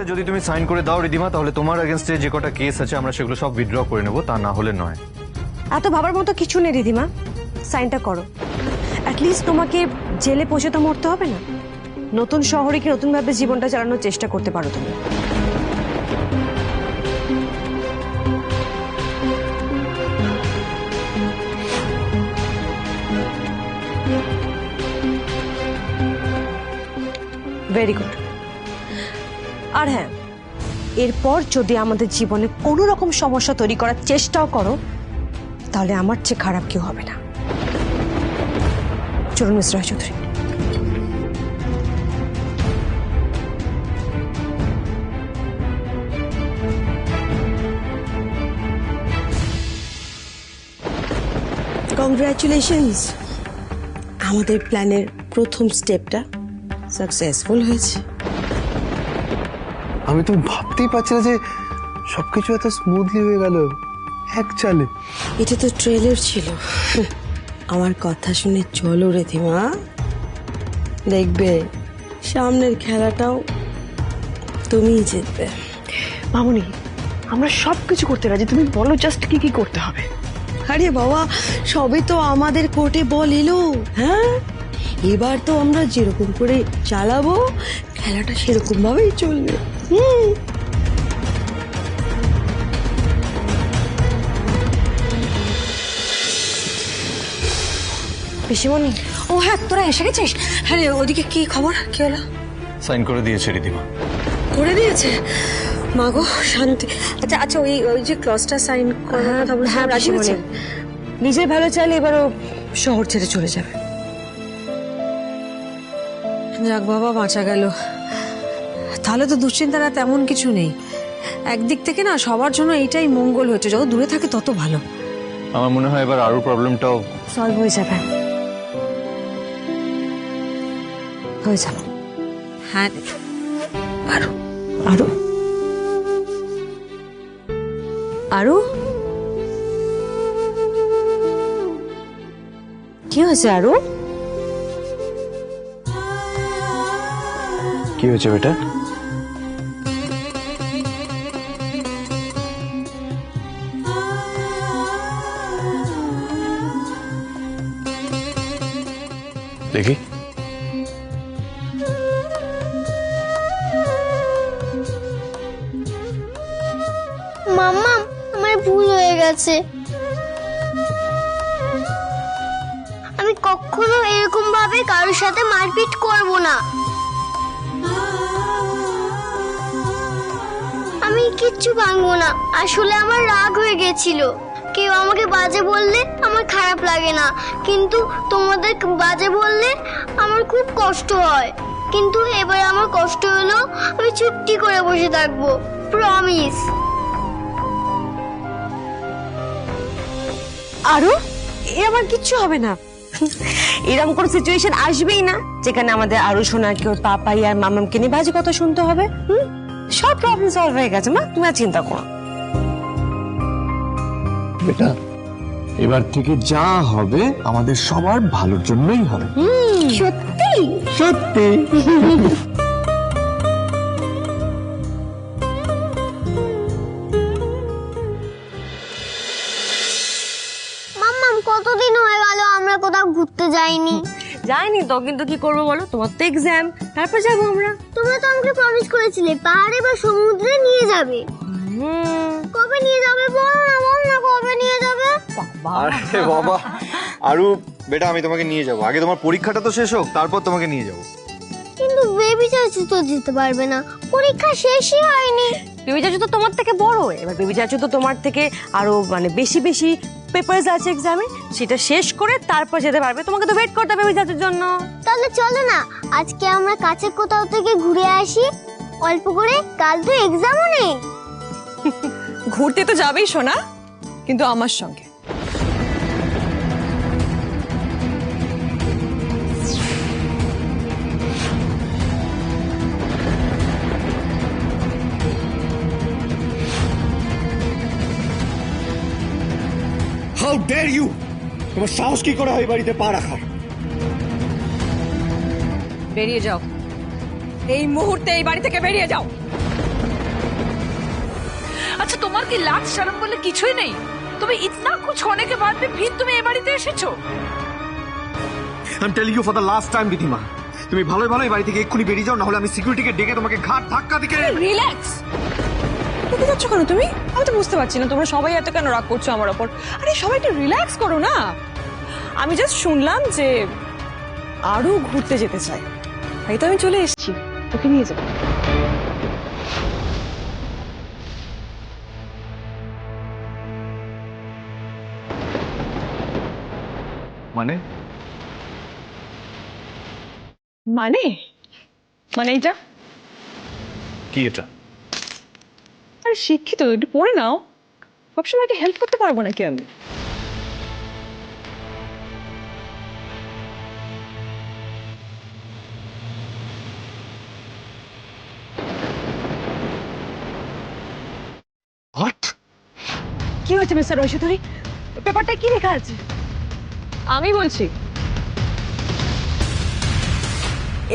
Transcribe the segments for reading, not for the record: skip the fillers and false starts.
পেপারসটাতে যদি তুমি সাইন করে দাও রিদিমা, তাহলে তোমার এগেইনস্টে যে কটা কেস আছে আমরা সেগুলো সব উইথড্র করে নেব, তা না হলে নয়। এত ভাবার মতো কিছু নেই রিদিমা, সাইনটা করো। অ্যাটলিস্ট তোমাকে জেলে পৌঁছে তো মরতে হবে না। নতুন শহরে কি নতুনভাবে জীবনটা চালানোর চেষ্টা করতে পারো তুমি। Very good. আর হ্যাঁ, এরপর যদি আমাদের জীবনে কোনো রকম সমস্যা তৈরি করার চেষ্টাও করো, তাহলে আমার চেয়ে খারাপ কেউ হবে না। চলুন মিস্টার রায়চৌধুরী। কংগ্রাচুলেশনস, আমাদের প্ল্যানের প্রথম স্টেপটা সাকসেসফুল হয়েছে। আমি তো ভাবতেই পারছি না যে সবকিছু এত স্মুথলি হয়ে গেল এক চালে। এটা তো ট্রেলার ছিল। আমার কথা শুনে চলো রিধিমা, দেখবে সামনের খেলাটাও তুমিই জিতবে। মামুনি, আমরা সবকিছু করতে রাজি, তুমি বলো জাস্ট কি কি করতে হবে। আরে বাবা, সবে তো আমাদের কোর্টে বল এলো। হ্যাঁ, এবার তো আমরা যেরকম করে চালাবো খেলাটা সেরকম ভাবেই চলবে। পিসিমণি, ও হ্যাঁ, তোরা এসে গেছিস? হ্যাঁ রে, ওদিকে কি খবর, কি হলো? সাইন করে দিয়েছে রিদিমা। করে দিয়েছে? মাগো শান্তি। আচ্ছা আচ্ছা, ওই ওই যে ক্লজটা সাইন করার কথা বলছিলাম, রাজি হয়েছে? নিজের ভালো চাইলে এবারও শহর ছেড়ে চলে যাবে। যাক বাবা, বাঁচা গেল। তাহলে তো দুশ্চিন্তা না তেমন কিছু নেই। একদিক থেকে না সবার জন্য এইটাই মঙ্গল হয়েছে, যত দূরে থাকে তত ভালো। আমার মনে হয় এবার আরো প্রবলেমটাও সলভ হয়ে যাবে। হয়ে যাবে। হ্যাঁ, আরো আরো আরো কি হয়েছে? আরো কি হয়েছে বেটা? দেখি। মাম্মা, আমার ভুল হয়ে গেছে। আমি কখনো এরকম ভাবে কারোর সাথে মারপিট করব না। আমি কিচ্ছু ভাঙবো না। আসলে আমার রাগ হয়ে গেছিল। কেউ আমাকে বাজে বললে আমার খারাপ লাগে না, কিন্তু তোমাদের বাজে বললে আমার খুব কষ্ট হয়। কিন্তু এবার আমার কষ্ট হলো, আমি চুপটি করে বসে থাকবো, প্রমিস। আরো এ আমার কিচ্ছু হবে না। এরকম কোন সিচুয়েশন আসবেই না যেখানে আমাদের আরো সোনাকে ওর পাপাই আর মামামকে নিয়ে বাজে কথা শুনতে হবে। সব প্রবলেম সলভ হয়ে গেছে মা, তুমি আর চিন্তা করো। বেটা, এবার থেকে যা হবে আমাদের সবার ভালোর জন্যই হবে। সত্যি সত্যি। মাম্মাম, কতদিন হয়ে গেল আমরা কোথাও ঘুরতে যাইনি। যাইনি তো, কিন্তু কি করবো বলো, তোমার তো এক্সাম, তারপর যাবো আমরা। তোমরা তো আমাকে প্রমিস করেছিলে পাহাড়ে বা সমুদ্রে নিয়ে যাবে। কবে নিয়ে যাবে বল না, বল না কবে নিয়ে যাবে? আরে বাবা, আরু বেটা, আমি তোমাকে নিয়ে যাবো। আগে তোমার পরীক্ষাটা তো শেষ হোক, তারপর তোমাকে নিয়ে যাবো। কিন্তু বেবি চাচু তো যেতে পারবে না, পরীক্ষা শেষই হয়নি। বেবি চাচু তো তোমার থেকে বড়, এবার বেবি চাচু তো তোমার থেকে আরো মানে বেশি বেশি পেপারস আছে এক্সামে, সেটা শেষ করে তারপর যেতে পারবে। তোমাকে তো ওয়েট করতে হবে বেবি চাচুর জন্য। তাহলে চলো না আজকে আমরা কাছে কোথাও থেকে ঘুরে আসি অল্প করে, কাল তো এক্সামও নেই। ঘুরতে তো যাবেই সোনা, কিন্তু আমার সঙ্গে। How dare you! তোমার সাহস কি করে হয় বাড়িতে পা রাখার? বেরিয়ে যাও, এই মুহূর্তে এই বাড়ি থেকে বেরিয়ে যাও। তোমার কি লাজ শরম বলে কিছুই নেই? তুমি ইতনা কুছ होने के बाद भी फिर তুমি এই বাড়িতে এসেছো? I am telling you for the last time Ridhima, তুমি ভালোই ভালোই বাড়ি থেকে এক্ষুনি বেরিয়ে যাও, না হলে আমি সিকিউরিটিকে ডেকে তোমাকে ঘাট ধাক্কা দিকে। রিল্যাক্স। কোথায় যাচ্ছ কেন তুমি? আমি তো বুঝতে পারছি না তোমরা সবাই এত কেন রাগ করছো আমার ওপর। আরে সবাই একটু রিল্যাক্স করো না। আমি জাস্ট শুনলাম যে আরো ঘুরতে যেতে চাই, তাই তো আমি চলে এসেছি, ওকে নিয়ে যাবো। মানে মানে মানে এটা কি এটা? আরে শিক্ষিত, একটু পড়ে নাও। সবসময় হেল্প করতে পারবো নাকি আমি? হোয়াট? কি হয়েছে মিস্টার ঐশ্বরী? পেপারটা কি লেখা আছে? আমি বলছি,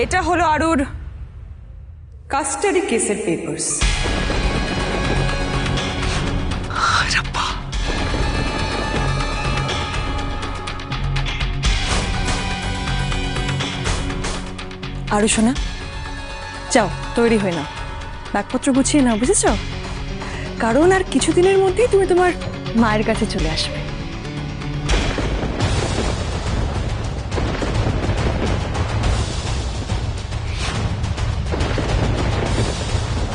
এটা হলো আরুর কাস্টাডি কেসের পেপারস। আরু শোনা, যাও তৈরি হয়ে নাও, ব্যাগপত্র গুছিয়ে নাও, বুঝেছ? কারণ আর কিছুদিনের মধ্যেই তুমি তোমার মায়ের কাছে চলে আসবে।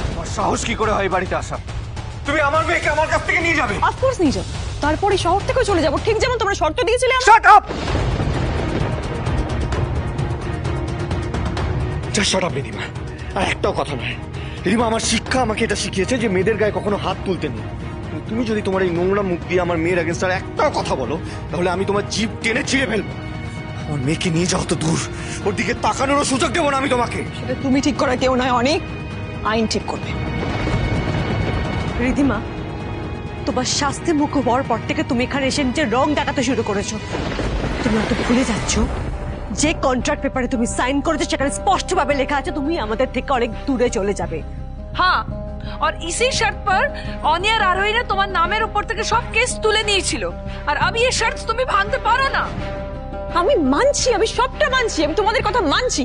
তোমার সাহস কি করে হয় এই বাড়িতে আসা? তুমি আমার মেয়েকে আমার কাছ থেকে নিয়ে যাবে? অফকোর্স নিয়ে যাও, তারপরে শহর থেকেও চলে যাবো, ঠিক যেমন তোমরা শর্ত দিয়েছিলে। Shut up! Shut up Ridhima, আর একটাও কথা নয়। রিধিমা, আমার শিক্ষা আমাকে এটা শিখিয়েছে যে মেয়েদের গায়ে কখনো হাত তুলতে নেই। তুমি যদি তোমার এই নোংরা মুখ দিয়ে আমার মেয়ের এগেনস্ট আর একটাও কথা বলো, তাহলে আমি তোমার জিভ টেনে ছিঁড়ে ফেলবো। আমার মেয়েকে নিয়ে যাও তো দূর, ওর দিকে তাকানোরও সুযোগ দেবো না আমি তোমাকে। সেটা তুমি ঠিক করা কেউ নয়, অনেক আইন ঠিক করবে। রিধিমা, তোমার শাস্তি মুখ হওয়ার পর থেকে তুমি এখানে এসে নিজের রং দেখাতে শুরু করেছো। তুমি তো ভুলে যাচ্ছ যে কন্ট্রাক্ট পেপারে তুমি সাইন করেছো সেখানে স্পষ্টভাবে লেখা আছে তুমি আমাদের থেকে অনেক দূরে চলে যাবে। হ্যাঁ, और इसी शर्त पर অনিয়া আর আরোহী ने তোমার নামের উপর থেকে সব কেস তুলে নিয়েছিল, আর আমি এই শর্ত তুমি ভাঙতে পারো না। আমি মানছি, আমি সবটা মানছি, আমি তোমাদের কথা মানছি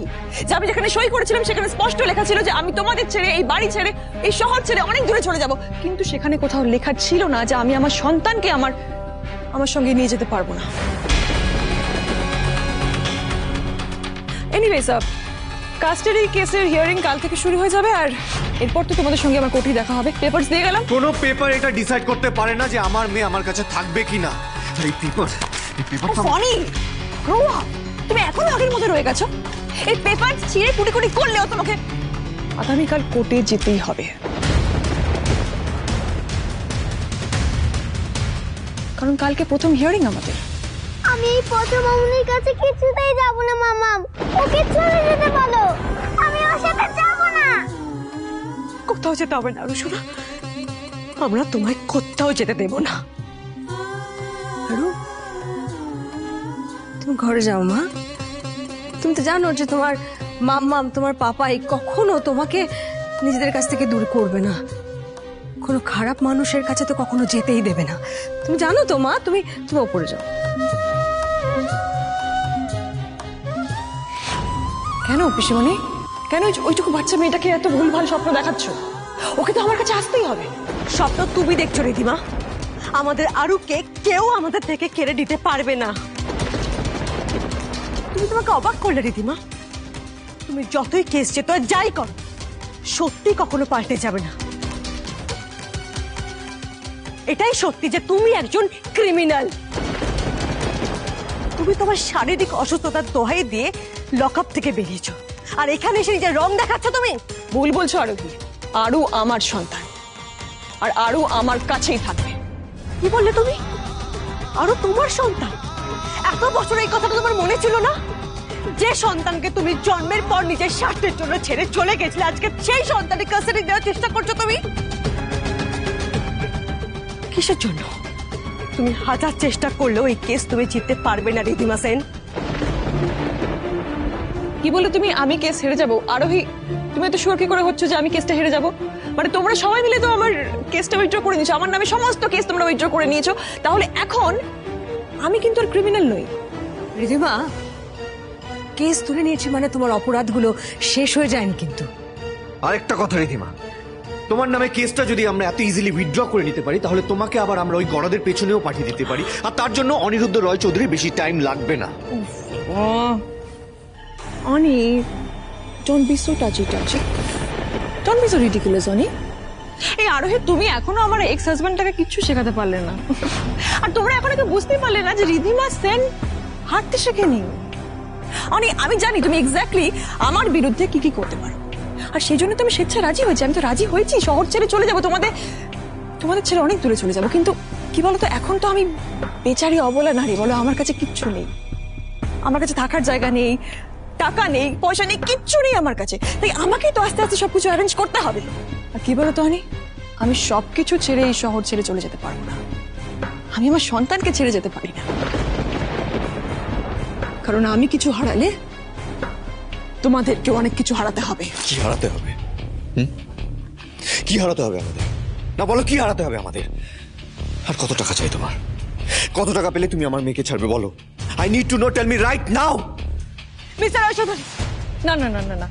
যে আমি যেখানে সই করেছিলাম সেখানে স্পষ্ট লেখা ছিল যে আমি তোমাদের ছেড়ে, এই বাড়ি ছেড়ে, এই শহর ছেড়ে অনেক দূরে চলে যাব, কিন্তু সেখানে কোথাও লেখা ছিল না যে আমি আমার সন্তানকে আমার সঙ্গে নিয়ে যেতে পারবো না। এনিওয়েজ, কাস্টাডি কেসের হিয়ারিং কাল থেকে শুরু হয়ে যাবে, আর এরপর তো তোমাদের সঙ্গে আমার কোর্টে দেখা হবে। পেপারস দিয়ে গেলাম। কোনো পেপার এটা ডিসাইড করতে পারে না যে আমার মেয়ে আমার কাছে থাকবে কিনা। এই পেপার ফনি, গ্রো আপ। তুমি এখনো আগের মধ্যে রয়ে গেছো। এই পেপার ছিঁড়ে কুটি কুটি করলেও তোমাকে আগামীকাল কোর্টে যেতেই হবে, কারণ কালকে প্রথম হিয়ারিং আমাদের। আমি এই প্রথম মামুনির কাছে কিছুতেই যাব না মামাম, ওকে চলে যেতে বলো, আমি ওর সাথে যাব না। কোথাও যেতে হবে না রুশোনা, আমরা তোমায় কোথাও যেতে দেব না। আরু, তুমি ঘরে যাও মা। তুমি তো জানো যে তোমার মাম্মাম, তোমার পাপাই কখনো তোমাকে নিজেদের কাছ থেকে দূর করবে না, কোনো খারাপ মানুষের কাছে তো কখনো যেতেই দেবে না। তুমি জানো তো মা, তুমি ওপরে যাও। কেন পিসিমণি, কেন ওইটুকু বাচ্চা মেয়েটাকে এত ভুলভাল স্বপ্ন দেখাচ্ছ? ওকে তো আমার কাছে আসতেই হবে। স্বপ্ন তুমি দেখছো রিধিমা, আমাদের আরুকে কেউ আমাদের থেকে কেড়ে দিতে পারবে না। তুমি তোমাকে অবাক করলে রিধিমা, তুমি যতই কেস যেত আর যাই কর, সত্যি কখনো পাল্টে যাবে না। এটাই সত্যি যে তুমি একজন ক্রিমিনাল। তুমি তোমার শারীরিক অসুস্থতার দোহাই দিয়ে লকআপ থেকে বেরিয়েছো, আর এখানে এসে নিজের রং দেখাচ্ছ। তুমি ভুল বলছো আরতি। আরু আমার সন্তান, আর আরু আমার কাছেই থাকবে। কি বললে তুমি? আরো তোমার সন্তান? এত বছর এই কথাটা তোমার মনে ছিল না? যে সন্তানকে তুমি জন্মের পর নিজের স্বার্থের জন্য ছেড়ে চলে গেছিলে, আজকে সেই সন্তানের কাস্টাডি দেওয়ার চেষ্টা করছো তুমি। কিসের জন্য? তুমি হাজার চেষ্টা করলেও এই কেস তুমি জিততে পারবে না রিধিমা সেন। কি বলে তুমি আমি কেস হেরে যাব? আরোহী, তুমি এত শিওর কি করে হচ্ছে যে আমি কেসটা হেরে যাব? মানে তোমরা সবাই মিলে তো আমার কেসটা উইথড্র করে নিয়েছো, আমার নামে সমস্ত কেস তোমরা উইথড্র করে নিয়েছো, তাহলে এখন আমি কিন্তু আর ক্রিমিনাল নই। রিধিমা, কেস তুলে নিয়েছি মানে তোমার অপরাধগুলো শেষ হয়ে যায়নি কিন্তু। আরেকটা কথা রিধিমা, তোমার নামে কেসটা যদি আমরা এত ইজিলি উইথড্র করে নিতে পারি তাহলে তোমাকে আবার আমরা ওই গড়াদের পেছনেও পাঠিয়ে দিতে পারি, আর তার জন্য অনিরুদ্ধ রয় চৌধুরী বেশি টাইম লাগবে না। Oni, don't be so touchy touchy, don't be so ridiculous Oni. এই আরোহী, তুমি এখনো আমার এক্স হাজব্যান্ডটাকে কিচ্ছু শেখাতে পারলে না, আর তোমরা এখনো তো বুঝতেই পারলে না যে রিধিমা সেন হাঁটতে শেখেনি। অনি, আমি জানি তুমি এক্স্যাক্টলি আমার বিরুদ্ধে কি কি করতে পারো, আর সেই জন্য তো আমি স্বেচ্ছা রাজি হয়েছি। আমি তো রাজি হয়েছি, শহর ছেড়ে চলে যাবো, তোমাদের ছেড়ে অনেক দূরে চলে যাবো। কিন্তু কি বলতো, এখন তো আমি বেচারি অবলা নারী, বলো, আমার কাছে কিচ্ছু নেই, আমার কাছে থাকার জায়গা নেই, টাকা নেই, পয়সা নেই, কিচ্ছু নেই আমার কাছে। তাই আমাকেই তো আস্তে আস্তে সবকিছু অ্যারেঞ্জ করতে হবে। আর কি বলতো অনি, আমি সবকিছু ছেড়ে এই শহর ছেড়ে চলে যেতে পারবো না, আমি আমার সন্তানকে ছেড়ে যেতে পারি না, কারণ আমি কিছু হারালে তোমাদেরকে অনেক কিছু হারাতে হবে। কি হারাতে হবে? কি হারাতে হবে আমাদের? না বলো, কি হারাতে হবে আমাদের? আর কত টাকা চাই তোমার? কত টাকা পেলে তুমি আমার মেয়েকে ছাড়বে বলো? I need to know, tell me right now. Mister Roychowdhury, না না না না না,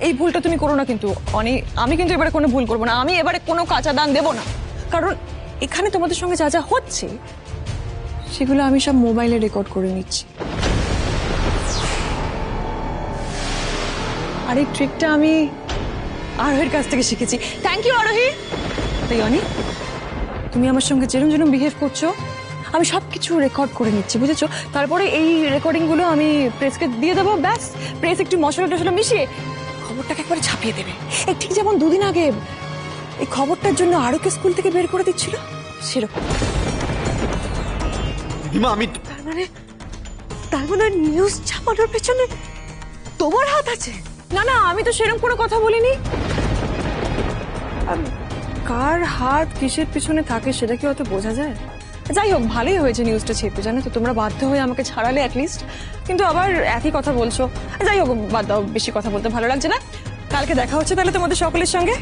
এই ভুলটা তুমি করো না কিন্তু অনি। আমি কিন্তু এবারে কোনো ভুল করবো না, আমি এবারে কোনো কাঁচা দান দেবো না, কারণ এখানে তোমাদের সঙ্গে যা যা হচ্ছে সেগুলো আমি সব মোবাইলে রেকর্ড করে নিচ্ছি। আর এই ট্রিকটা আমি আরোহীর কাছ থেকে শিখেছি। থ্যাংক ইউ আরোহী। তাই অনি, তুমি আমার সঙ্গে যেরম যেরম বিহেভ করছো আমি সবকিছু রেকর্ড করে নিচ্ছি, বুঝেছো? তারপরে এই রেকর্ডিং গুলো আমি প্রেসকে দিয়ে দেবো, ব্যাস প্রেস একটু মশলা টশলা মিশিয়ে খবরটাকে একবারে ছাপিয়ে দেবে। এই ঠিক যেমন দুদিন আগে এই খবরটার জন্য আরোকে স্কুল থেকে বের করে দিচ্ছিল, সেরকম। আমি তার মানে নিউজ ছাপানোর পেছনে তোমার হাত আছে? না না, আমি তো সেরকম কোনো কথা বলিনি। কার হাত কিসের পিছনে থাকে সেটা কি অত বোঝা যায়? যাই হোক, ভালোই হয়েছে নিউজটা ছেপে, জানো তো, তোমরা বাধ্য হয়ে আমাকে ছাড়ালে অ্যাটলিস্ট, কিন্তু আবার একই কথা বলছো। যাই হোক, বাদ দাও, বেশি কথা বলতে ভালো লাগছে না। কালকে দেখা হচ্ছে তাহলে তোমাদের সকলের সঙ্গে।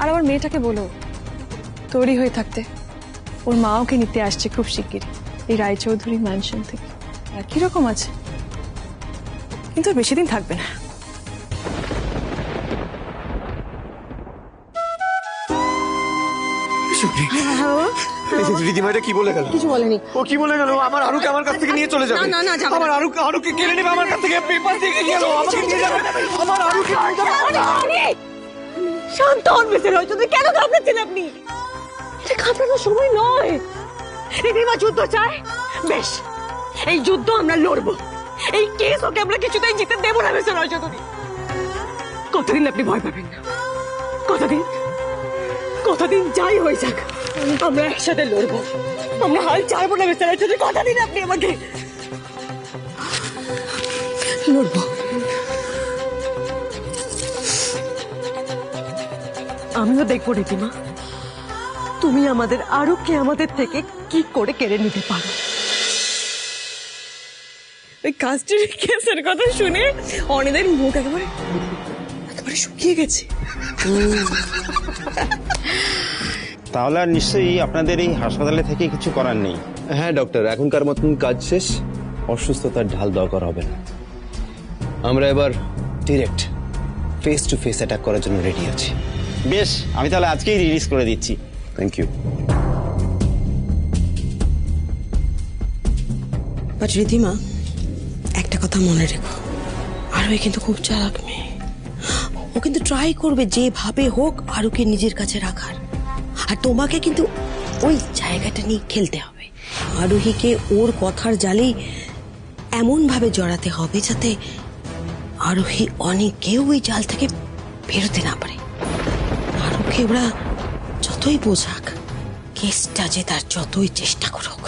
আর আমার মেয়েটাকে বলো তৈরি হয়ে থাকতে, ওর মা ওকে নিতে আসছে খুব শিগগিরই এই রায়চৌধুরী ম্যানশন থেকে। একই রকম আছে, কিন্তু বেশি দিন থাকবে না। রিধিমা এটা কি বলে গেল? কিছু বলেনি। ও কি বলে গেল? আমার আরুকে আমার কাছ থেকে নিয়ে চলে যাবে? না, না, যাবে না। আমার আরুকে কেড়ে নেবে আমার কাছ থেকে, পেপার দিয়ে গেল আমাকে নিয়ে যাবে, আমার আরুকে নিয়ে যাবে। শান্ত হন মিস্টার রায়চৌধুরী, কেন ঘাবড়াচ্ছেন আপনি? এটা ঘাবড়ানোর সময় নয়। রিধিমা যুদ্ধ চায়, বেশ, এই যুদ্ধ আমরা লড়বো। এই কেস ওকে আমরা কিছুতেই জিতে দেবো না মিস্টার রায়চৌধুরী। কতদিন আপনি ভয় পাবেন না? কতদিন যাই হয়ে যাক আমরা একসাথে লড়বো, আমরা হাল ছাড়বো না মিস্টার রায়চৌধুরী। কতদিন আপনি আমাকে লড়বো। আমিও দেখবো রিধিমা, তুমি আমাদের আরোকে আমাদের থেকে কি করে কেড়ে নিতে পারো। ওই কাস্টাডি কেসের কথা শুনে অনেদের মুখ একেবারে শুকিয়ে গেছে। তাহলে আর নিশ্চয়ই আপনাদের এই হাসপাতালে থেকে কিছু করার নেই। হ্যাঁ ডক্টর, এখনকার মতন কাজ শেষ, অসুস্থতার ঢাল দরকার হবে না। আমরা এবার direct face to face attack করার জন্য রেডি আছি। বেশ, আমি তাহলে আজকেই রিলিজ করে দিচ্ছি। Thank you. বাট রিধিমা, একটা কথা মনে রেখো, আরোহী কিন্তু খুব চালাক মেয়ে। ও কিন্তু ট্রাই করবে যেভাবে হোক আরুকে নিজের কাছে রাখার, আর তোমাকে কিন্তু ওই জায়গাটা নিয়ে খেলতে হবে। আরোহীকে ওর কথার জালেই এমন ভাবে জড়াতে হবে যাতে আরোহী অনেকেও ওই জাল থেকে বেরোতে না পারে। আরোকে ওরা যতই বোঝাক, কেসটা যে তার যতই চেষ্টা করুক,